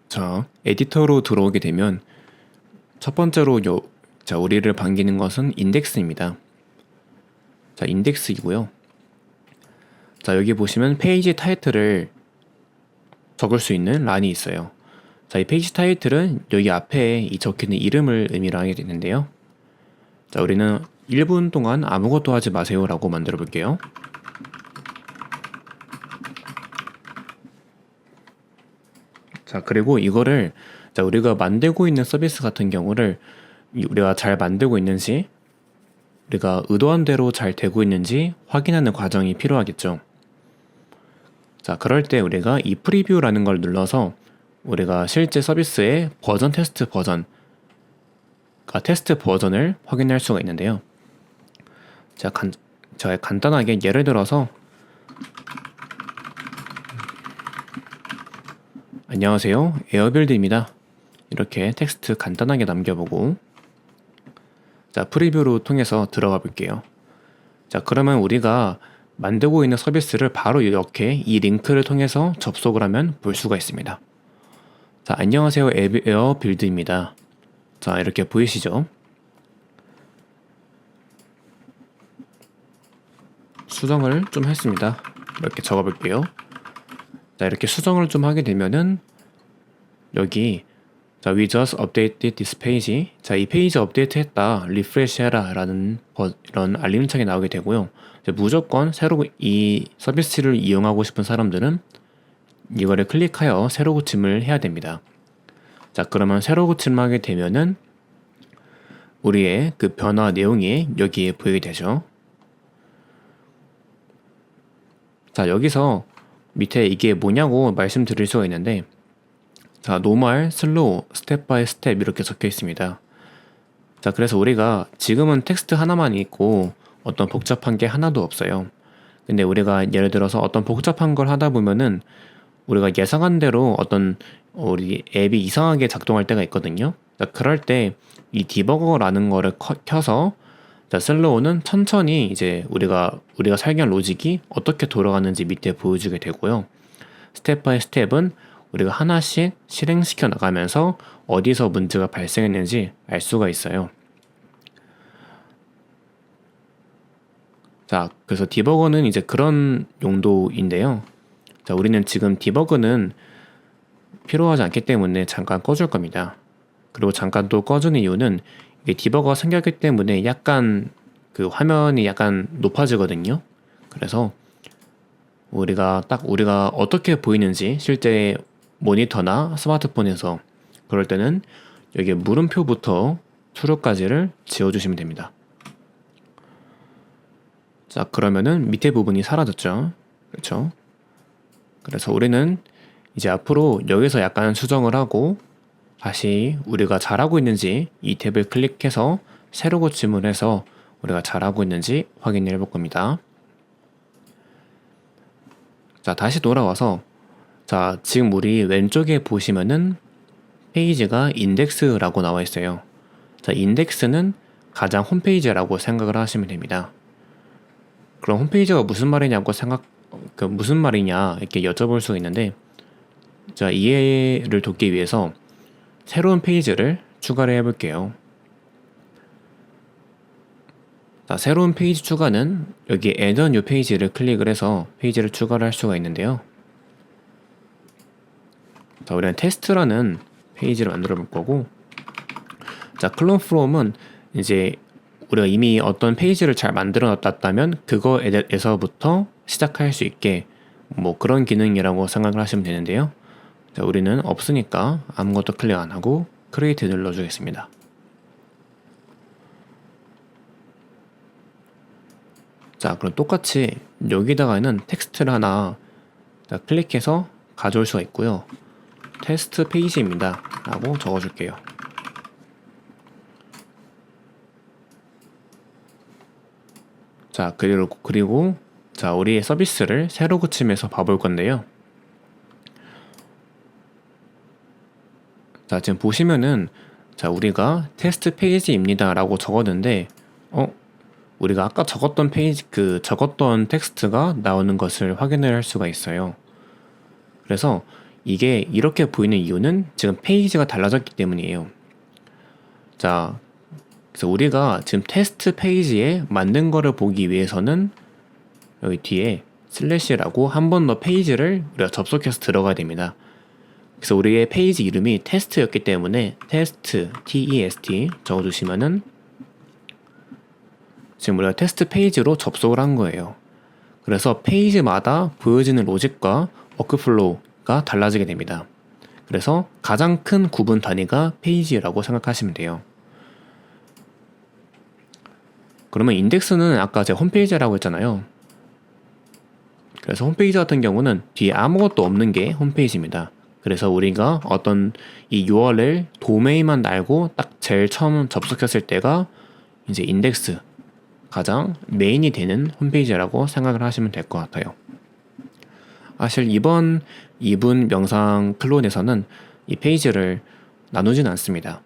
자, 에디터로 들어오게 되면 첫 번째로 우리를 반기는 것은 인덱스입니다. 자, 인덱스이고요. 자, 여기 보시면 페이지 타이틀을 적을 수 있는 란이 있어요. 자, 이 페이지 타이틀은 여기 앞에 이 적혀있는 이름을 의미를 하게 되는데요. 자, 우리는 1분 동안 아무것도 하지 마세요 라고 만들어 볼게요. 자, 그리고 이거를 우리가 만들고 있는 서비스 같은 경우를 우리가 잘 만들고 있는지, 우리가 의도한 대로 잘 되고 있는지 확인하는 과정이 필요하겠죠. 자, 그럴 때 우리가 이 프리뷰라는 걸 눌러서 우리가 실제 서비스의 버전 테스트 버전, 그러니까 테스트 버전을 확인할 수가 있는데요. 자, 간단하게 예를 들어서 안녕하세요, 에어빌드입니다. 이렇게 텍스트 간단하게 남겨보고, 자, 프리뷰로 통해서 들어가 볼게요. 자, 그러면 우리가 만들고 있는 서비스를 바로 이렇게 이 링크를 통해서 접속을 하면 볼 수가 있습니다. 자, 안녕하세요, 에어빌드입니다. 자, 이렇게 보이시죠? 수정을 좀 했습니다. 이렇게 적어볼게요. 자, 이렇게 수정을 좀 하게 되면은 여기 자, we just updated this page. 자, 이 페이지 업데이트 했다, 리프레시 해라 라는 이런 알림창이 나오게 되고요. 무조건 새로 이 서비스를 이용하고 싶은 사람들은 이거를 클릭하여 새로 고침을 해야 됩니다. 자, 그러면 새로 고침을 하게 되면은 우리의 그 변화 내용이 여기에 보이게 되죠. 자, 여기서 밑에 이게 뭐냐고 말씀드릴 수가 있는데, 자, 노멀, 슬로우, 스텝 바이 스텝 이렇게 적혀 있습니다. 자, 그래서 우리가 지금은 텍스트 하나만 있고 어떤 복잡한 게 하나도 없어요. 근데 우리가 예를 들어서 어떤 복잡한 걸 하다 보면은 우리가 예상한 대로 어떤 우리 앱이 이상하게 작동할 때가 있거든요. 자, 그럴 때 이 디버거라는 거를 켜서, 자, 슬로우는 천천히 이제 우리가 설계한 로직이 어떻게 돌아가는지 밑에 보여주게 되고요. 스텝 바이 스텝은 우리가 하나씩 실행시켜 나가면서 어디서 문제가 발생했는지 알 수가 있어요. 자, 그래서 디버거는 이제 그런 용도인데요. 자, 우리는 지금 디버거는 필요하지 않기 때문에 잠깐 꺼줄 겁니다. 그리고 잠깐 또 꺼주는 이유는 이게 디버거가 생겼기 때문에 약간 그 화면이 약간 높아지거든요. 그래서 우리가 어떻게 보이는지 실제 모니터나 스마트폰에서 그럴 때는 여기 물음표부터 true까지를 지워주시면 됩니다. 자, 그러면은 밑에 부분이 사라졌죠. 그렇죠? 그래서 우리는 이제 앞으로 여기서 약간 수정을 하고 다시 우리가 잘하고 있는지 이 탭을 클릭해서 새로 고침을 해서 우리가 잘하고 있는지 확인해 볼 겁니다. 자, 다시 돌아와서, 자, 지금 우리 왼쪽에 보시면은 페이지가 인덱스라고 나와 있어요. 자, 인덱스는 가장 홈페이지라고 생각을 하시면 됩니다. 그럼 홈페이지가 무슨 말이냐 이렇게 여쭤볼 수가 있는데, 자, 이해를 돕기 위해서 새로운 페이지를 추가를 해볼게요. 자, 새로운 페이지 추가는 여기 Add a New 페이지를 클릭을 해서 페이지를 추가를 할 수가 있는데요. 자, 우리는 테스트라는 페이지를 만들어 볼 거고, 자, 클론 프롬은 이제 우리가 이미 어떤 페이지를 잘 만들어 놨다면 그거에서부터 시작할 수 있게 뭐 그런 기능이라고 생각을 하시면 되는데요. 자, 우리는 없으니까 아무것도 클릭 안 하고 크리에이트 눌러주겠습니다. 자, 그럼 똑같이 여기다가는 텍스트를 하나 클릭해서 가져올 수가 있고요. 테스트 페이지입니다 라고 적어줄게요. 자, 그리고 자, 우리의 서비스를 새로 고침해서 봐볼 건데요. 자, 지금 보시면은, 자, 우리가 테스트 페이지입니다 라고 적었는데, 우리가 아까 적었던 텍스트가 나오는 것을 확인을 할 수가 있어요. 그래서 이게 이렇게 보이는 이유는 지금 페이지가 달라졌기 때문이에요. 자, 그래서 우리가 지금 테스트 페이지에 만든 거를 보기 위해서는 여기 뒤에 슬래시라고 한 번 더 페이지를 우리가 접속해서 들어가야 됩니다. 그래서 우리의 페이지 이름이 테스트였기 때문에 테스트, TEST 적어주시면은 지금 우리가 테스트 페이지로 접속을 한 거예요. 그래서 페이지마다 보여지는 로직과 워크플로우가 달라지게 됩니다. 그래서 가장 큰 구분 단위가 페이지라고 생각하시면 돼요. 그러면 인덱스는 아까 제가 홈페이지라고 했잖아요. 그래서 홈페이지 같은 경우는 뒤에 아무것도 없는 게 홈페이지입니다. 그래서 우리가 어떤 이 URL 도메인만 알고 딱 제일 처음 접속했을 때가 이제 인덱스, 가장 메인이 되는 홈페이지라고 생각을 하시면 될 것 같아요. 사실 이번 2분 명상 클론에서는 이 페이지를 나누진 않습니다.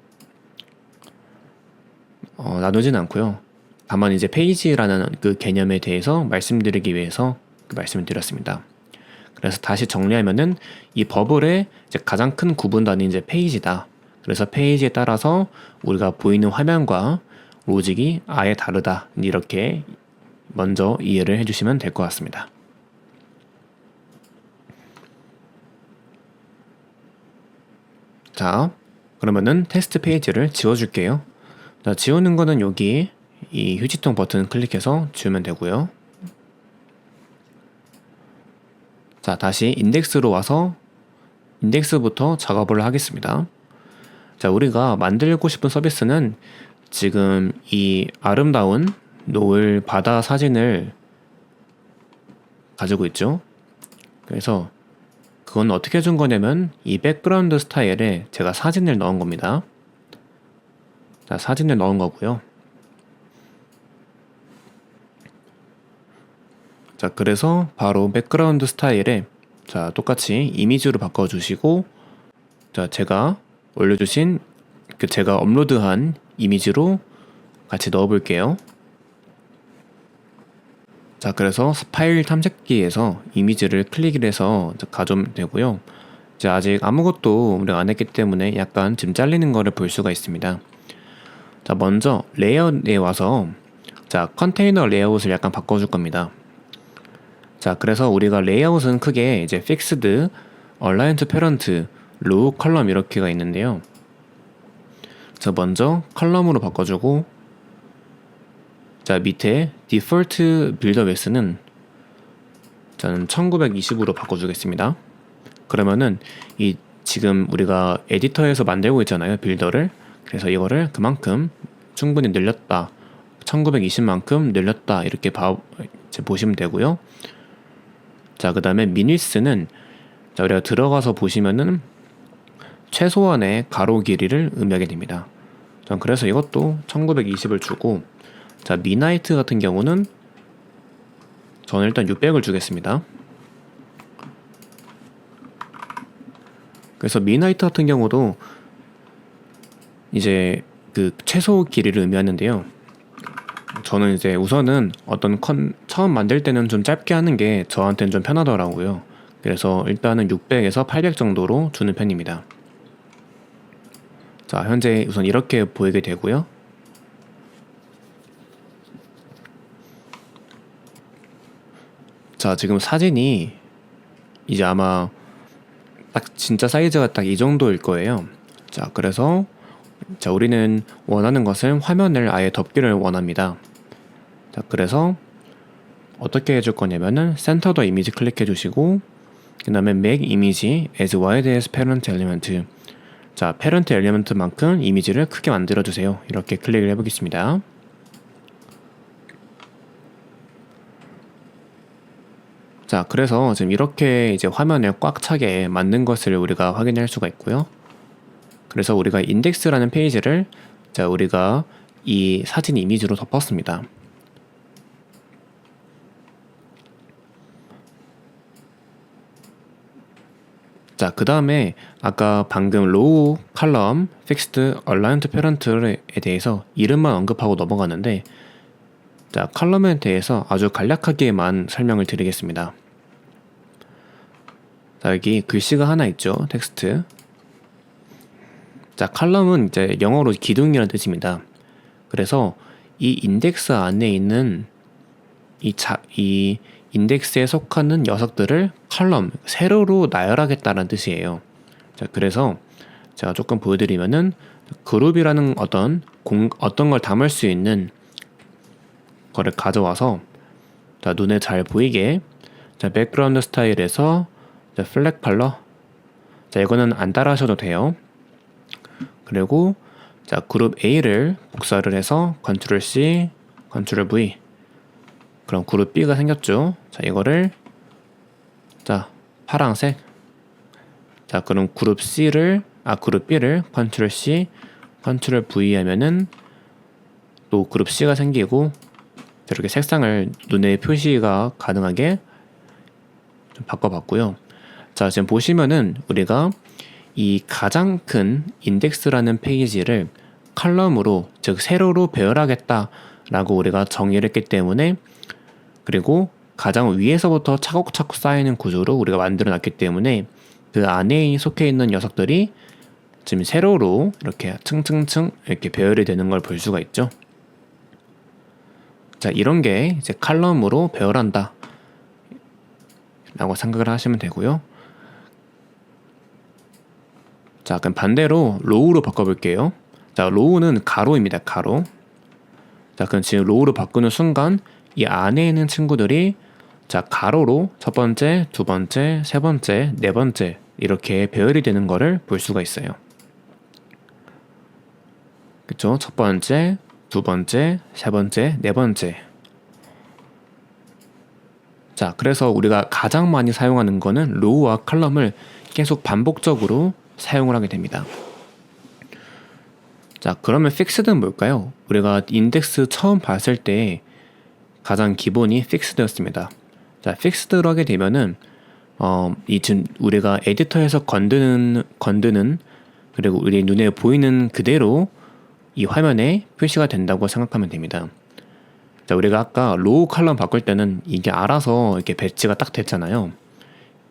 나누진 않고요. 다만 이제 페이지라는 그 개념에 대해서 말씀드리기 위해서 말씀을 드렸습니다. 그래서 다시 정리하면은 이 버블의 이제 가장 큰 구분 단위 이제 페이지다. 그래서 페이지에 따라서 우리가 보이는 화면과 로직이 아예 다르다. 이렇게 먼저 이해를 해주시면 될 것 같습니다. 자, 그러면은 테스트 페이지를 지워줄게요. 자, 지우는 거는 여기 이 휴지통 버튼 클릭해서 지우면 되고요. 자, 다시 인덱스로 와서 인덱스부터 작업을 하겠습니다. 자, 우리가 만들고 싶은 서비스는 지금 이 아름다운 노을 바다 사진을 가지고 있죠. 그래서 그건 어떻게 준 거냐면 이 백그라운드 스타일에 제가 사진을 넣은 겁니다. 자, 사진을 넣은 거고요. 자, 그래서 바로 백그라운드 스타일에 자, 똑같이 이미지로 바꿔주시고, 자, 제가 올려주신 제가 업로드한 이미지로 같이 넣어볼게요. 자, 그래서 파일 탐색기에서 이미지를 클릭을 해서 가져오면 되고요. 이제 아직 아무것도 우리가 안 했기 때문에 약간 지금 잘리는 거를 볼 수가 있습니다. 자, 먼저 레이아웃에 와서 자, 컨테이너 레이아웃을 약간 바꿔줄 겁니다. 자, 그래서 우리가 레이아웃은 크게 이제 픽스드, 얼라이언트 페런트, 로우 컬럼 이렇게가 있는데요. 자, 먼저 컬럼으로 바꿔주고, 자, 밑에 디폴트 빌더 웨스는 저는 1920으로 바꿔주겠습니다. 그러면은 이 지금 우리가 에디터에서 만들고 있잖아요, 빌더를. 그래서 이거를 그만큼 충분히 늘렸다, 1920만큼 늘렸다 이렇게 보시면 되고요. 자, 그 다음에 미니스는 자, 우리가 들어가서 보시면은 최소한의 가로 길이를 의미하게 됩니다. 자, 그래서 이것도 1920을 주고, 자, 미나이트 같은 경우는 저는 일단 600을 주겠습니다. 그래서 미나이트 같은 경우도 이제 그 최소 길이를 의미하는데요. 저는 이제 우선은 어떤 처음 만들 때는 좀 짧게 하는 게 저한테는 좀 편하더라고요. 그래서 일단은 600에서 800 정도로 주는 편입니다. 자, 현재 우선 이렇게 보이게 되고요. 자, 지금 사진이 이제 아마 딱 진짜 사이즈가 딱 이 정도일 거예요. 자, 그래서 자, 우리는 원하는 것은 화면을 아예 덮기를 원합니다. 자, 그래서 어떻게 해줄 거냐면은 센터 더 이미지 클릭해 주시고, 그 다음에 make image as wide as parent element. 자, parent element만큼 이미지를 크게 만들어 주세요. 이렇게 클릭을 해보겠습니다. 자, 그래서 지금 이렇게 이제 화면에 꽉 차게 만든 것을 우리가 확인할 수가 있고요. 그래서 우리가 인덱스라는 페이지를 자, 우리가 이 사진 이미지로 덮었습니다. 자, 그 다음에 아까 방금 로우, 칼럼, 픽스드, 얼라이언트 페런트에 대해서 이름만 언급하고 넘어갔는데, 자, 칼럼에 대해서 아주 간략하게만 설명을 드리겠습니다. 자, 여기 글씨가 하나 있죠. 텍스트. 자, 컬럼은 이제 영어로 기둥이라는 뜻입니다. 그래서 이 인덱스 안에 있는 이 인덱스에 속하는 녀석들을 컬럼, 세로로 나열하겠다는 뜻이에요. 자, 그래서 제가 조금 보여드리면은 그룹이라는 어떤 걸 담을 수 있는 거를 가져와서, 자, 눈에 잘 보이게, 자, 백그라운드 스타일에서 자, 플랫 컬러, 자, 이거는 안 따라 하셔도 돼요. 그리고 자, 그룹 A를 복사를 해서 컨트롤 C, 컨트롤 V, 그럼 그룹 B가 생겼죠. 자, 이거를 자, 파랑색, 자, 그럼 그룹 B를 컨트롤 C, 컨트롤 V 하면은 또 그룹 C가 생기고, 이렇게 색상을 눈에 표시가 가능하게 좀 바꿔봤고요. 자, 지금 보시면은 우리가 이 가장 큰 인덱스라는 페이지를 컬럼으로, 즉 세로로 배열하겠다 라고 우리가 정의를 했기 때문에, 그리고 가장 위에서부터 차곡차곡 쌓이는 구조로 우리가 만들어 놨기 때문에 그 안에 속해 있는 녀석들이 지금 세로로 이렇게 층층층 이렇게 배열이 되는 걸 볼 수가 있죠. 자, 이런 게 이제 컬럼으로 배열한다 라고 생각을 하시면 되고요. 자, 그럼 반대로 로우로 바꿔볼게요. 자, 로우는 가로입니다. 가로. 자, 그럼 지금 로우로 바꾸는 순간 이 안에 있는 친구들이 자, 가로로 첫 번째, 두 번째, 세 번째, 네 번째 이렇게 배열이 되는 거를 볼 수가 있어요. 그쵸? 첫 번째, 두 번째, 세 번째, 네 번째. 자, 그래서 우리가 가장 많이 사용하는 거는 로우와 컬럼을 계속 반복적으로 사용을 하게 됩니다. 자, 그러면 픽스드는 뭘까요? 우리가 인덱스 처음 봤을 때 가장 기본이 픽스드였습니다. 자, 픽스드로 하게 되면은 지금 우리가 에디터에서 건드는 그리고 우리 눈에 보이는 그대로 이 화면에 표시가 된다고 생각하면 됩니다. 자, 우리가 아까 로우 컬럼 바꿀 때는 이게 알아서 이렇게 배치가 딱 됐잖아요.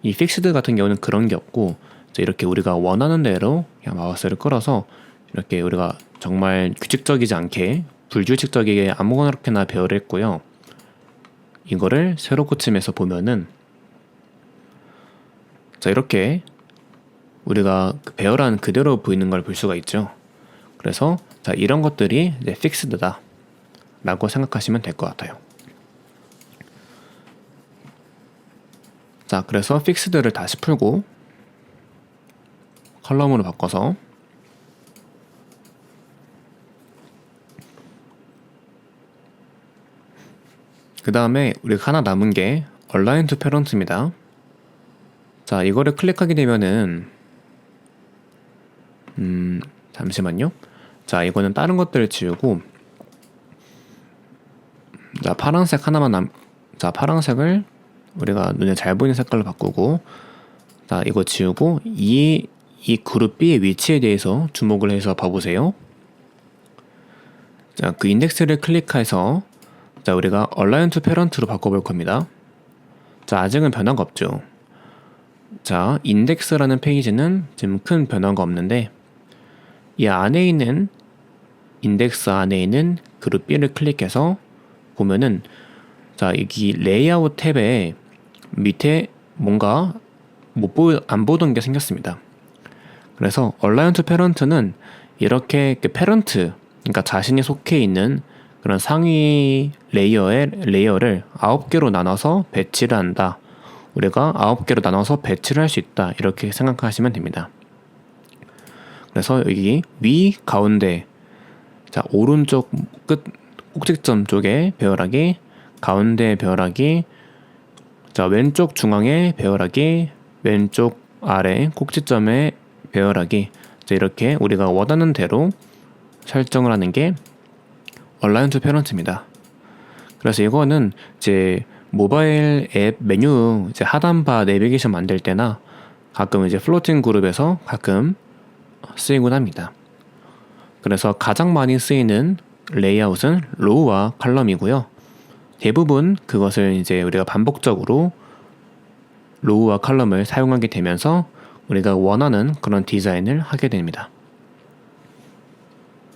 이 픽스드 같은 경우는 그런 게 없고, 이렇게 우리가 원하는 대로 그냥 마우스를 끌어서 이렇게 우리가 정말 규칙적이지 않게 불규칙적이게 아무거나 배열을 했고요. 이거를 세로 꽂힘해서 보면은 자, 이렇게 우리가 배열한 그대로 보이는 걸 볼 수가 있죠. 그래서 자, 이런 것들이 이제 픽스드다 라고 생각하시면 될 것 같아요. 자, 그래서 픽스드를 다시 풀고 컬럼으로 바꿔서 그 다음에 우리가 하나 남은 게 Align to Parent입니다. 자, 이거를 클릭하게 되면은 잠시만요. 자, 이거는 다른 것들을 지우고, 자, 파란색 하나만 자, 파란색을 우리가 눈에 잘 보이는 색깔로 바꾸고, 자, 이거 지우고 이 그룹 B의 위치에 대해서 주목을 해서 봐보세요. 자, 그 인덱스를 클릭해서 자, 우리가 Align to Parent로 바꿔볼 겁니다. 자, 아직은 변화가 없죠. 자, 인덱스라는 페이지는 지금 큰 변화가 없는데, 이 안에 있는 인덱스 안에 있는 그룹 B를 클릭해서 보면은 자, 여기 레이아웃 탭에 밑에 뭔가 안 보던 게 생겼습니다. 그래서 Align to Parent는 이렇게 페런트, 그러니까 자신이 속해 있는 그런 상위 레이어를 9개로 나눠서 배치를 한다. 우리가 9개로 나눠서 배치를 할 수 있다. 이렇게 생각하시면 됩니다. 그래서 여기 위 가운데, 자, 오른쪽 끝 꼭지점 쪽에 배열하기, 가운데 배열하기, 자, 왼쪽 중앙에 배열하기, 왼쪽 아래 꼭지점에 배열하기. 자, 이렇게 우리가 원하는 대로 설정을 하는 게 Align to Parent입니다. 그래서 이거는 이제 모바일 앱 메뉴 이제 하단바 내비게이션 만들 때나 가끔 이제 플로팅 그룹에서 가끔 쓰이곤 합니다. 그래서 가장 많이 쓰이는 레이아웃은 로우와 컬럼이고요. 대부분 그것을 이제 우리가 반복적으로 로우와 칼럼을 사용하게 되면서 우리가 원하는 그런 디자인을 하게 됩니다.